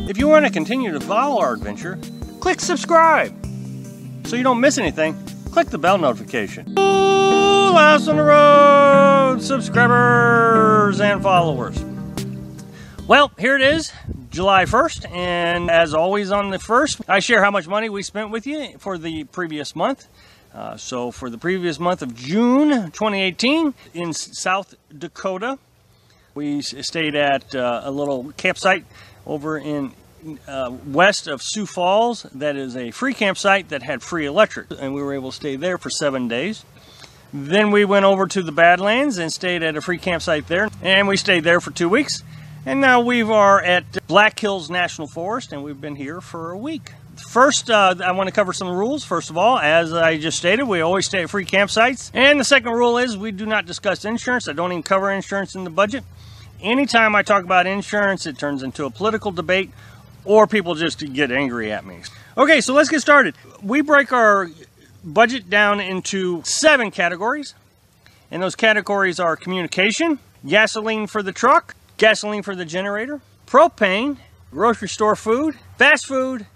If you want to continue to follow our adventure, click subscribe. So you don't miss anything, click the bell notification. Ooh, last on the road, subscribers and followers. Well, here it is, July 1st, and as always on the 1st, I share how much money we spent with you for the previous month. So for the previous month of June 2018 in South Dakota, we stayed at a little campsite over in west of Sioux Falls. That is a free campsite that had free electric, and we were able to stay there for 7 days. Then we went over to the Badlands and stayed at a free campsite there, and we stayed there for 2 weeks. And now we are at Black Hills National Forest, and we've been here for a week. First, I want to cover some rules. First of all, as I just stated, we always stay at free campsites. And the second rule is we do not discuss insurance. I don't even cover insurance in the budget. Anytime I talk about insurance, it turns into a political debate, or people just get angry at me. Okay, so let's get started. We break our budget down into 7 categories. And those categories are communication, gasoline for the truck, gasoline for the generator, propane, grocery store food, fast food,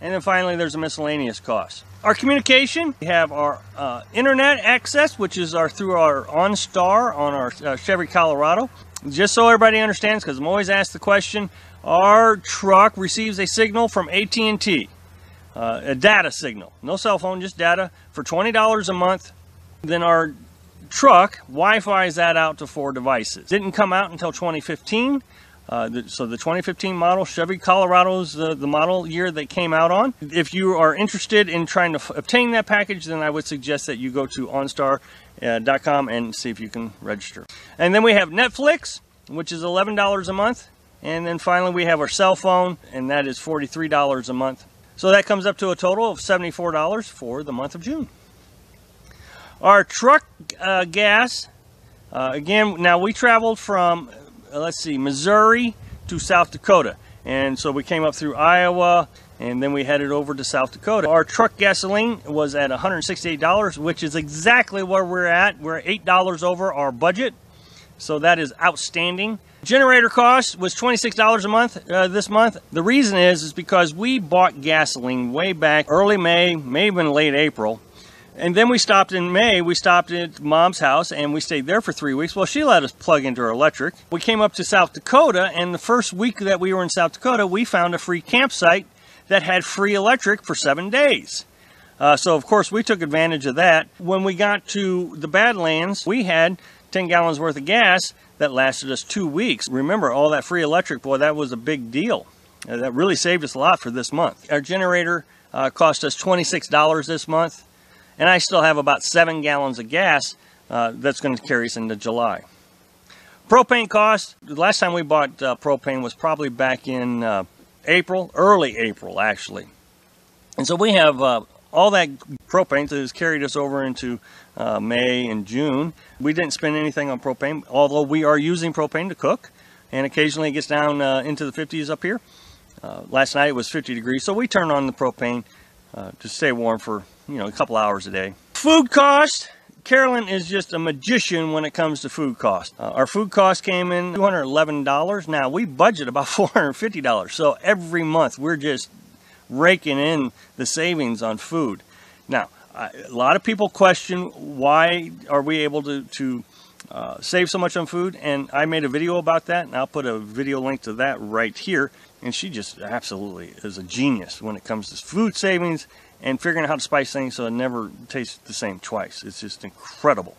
and then finally there's a miscellaneous cost. Our communication, we have our internet access, which is through our OnStar on our Chevy Colorado. Just so everybody understands, because I'm always asked the question, our truck receives a signal from AT&T, a data signal. No cell phone, just data, for $20 a month. Then our truck Wi-Fi's that out to 4 devices. Didn't come out until 2015. So the 2015 model Chevy Colorado is the model year they came out on. If you are interested in trying to obtain that package, then I would suggest that you go to OnStar.com and see if you can register. And then we have Netflix, which is $11 a month. And then finally we have our cell phone, and that is $43 a month. So that comes up to a total of $74 for the month of June. Our truck gas, again, now we traveled from let's see, Missouri to South Dakota. And so we came up through Iowa, and then we headed over to South Dakota. Our truck gasoline was at $168, which is exactly where we're at. We're $8 over our budget, so that is outstanding. Generator cost was $26 a month this month. The reason is because we bought gasoline way back early May, maybe even late April. And then we stopped in May. We stopped at Mom's house and we stayed there for 3 weeks. Well, she let us plug into her electric. We came up to South Dakota, and the first week that we were in South Dakota, we found a free campsite that had free electric for 7 days. So of course we took advantage of that. When we got to the Badlands, we had 10 gallons worth of gas that lasted us 2 weeks. Remember, all that free electric, boy, that was a big deal. That really saved us a lot for this month. Our generator cost us $26 this month. And I still have about 7 gallons of gas that's going to carry us into July. Propane cost, the last time we bought propane was probably back in April, early April actually. And so we have all that propane that has carried us over into May and June. We didn't spend anything on propane, although we are using propane to cook. And occasionally it gets down into the 50s up here. Last night it was 50 degrees, so we turn on the propane to stay warm for a couple hours a day. Food cost. Carolyn is just a magician when it comes to food cost. Our food cost came in $211. Now we budget about $450. So every month we're just raking in the savings on food. Now, a lot of people question why are we able to save so much on food, and I made a video about that, and I'll put a video link to that right here. And she just absolutely is a genius when it comes to food savings and figuring out how to spice things so it never tastes the same twice. It's just incredible.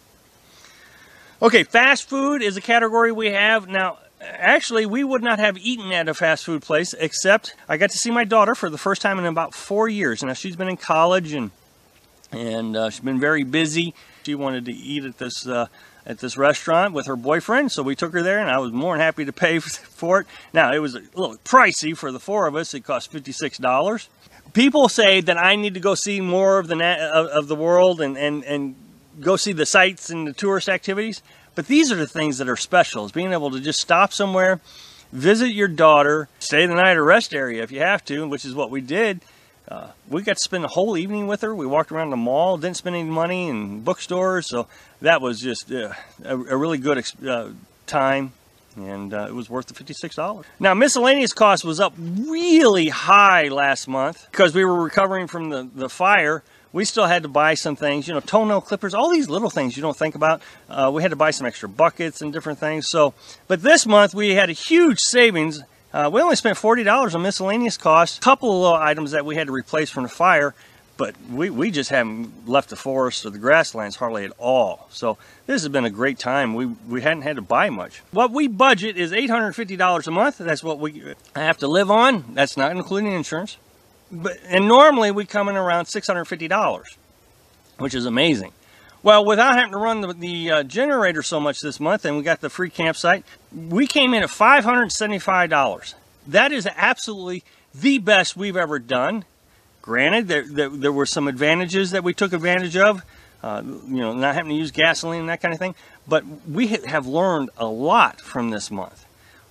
Okay, fast food is a category we have. Now, actually, we would not have eaten at a fast food place, except I got to see my daughter for the first time in about 4 years. Now, she's been in college, and she's been very busy. She wanted to eat at this restaurant with her boyfriend, so we took her there, and I was more than happy to pay for it. Now, it was a little pricey for the 4 of us. It cost $56. People say that I need to go see more of the world and go see the sights and the tourist activities, but these are the things that are special, is being able to just stop somewhere, visit your daughter, stay the night at a rest area if you have to, which is what we did. We got to spend the whole evening with her. We walked around the mall, didn't spend any money in bookstores, so that was just a really good time. and it was worth the $56. Now, miscellaneous cost was up really high last month because we were recovering from the fire. We still had to buy some things, you know, toenail clippers, all these little things you don't think about. We had to buy some extra buckets and different things. So, but this month we had a huge savings. We only spent $40 on miscellaneous costs, a couple of little items that we had to replace from the fire, but we just haven't left the forest or the grasslands hardly at all. So this has been a great time. We hadn't had to buy much. What we budget is $850 a month. That's what we have to live on. That's not including insurance. And normally we come in around $650, which is amazing. Well, without having to run the generator so much this month, and we got the free campsite, we came in at $575. That is absolutely the best we've ever done. Granted, there were some advantages that we took advantage of, you know, not having to use gasoline and that kind of thing, but we have learned a lot from this month.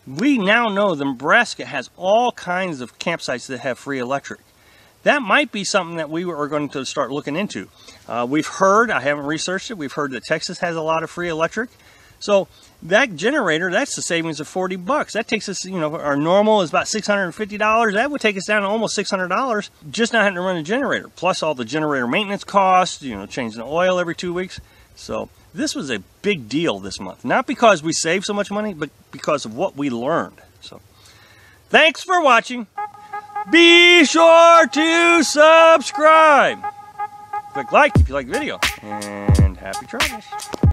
We now know that Nebraska has all kinds of campsites that have free electric. That might be something that we are going to start looking into. We've heard, I haven't researched it, we've heard that Texas has a lot of free electric. So that generator, that's the savings of $40. That takes us, you know, our normal is about $650. That would take us down to almost $600 just not having to run a generator. Plus all the generator maintenance costs, you know, changing the oil every 2 weeks. So this was a big deal this month. Not because we saved so much money, but because of what we learned. So thanks for watching. Be sure to subscribe. Click like if you like the video. And happy travels.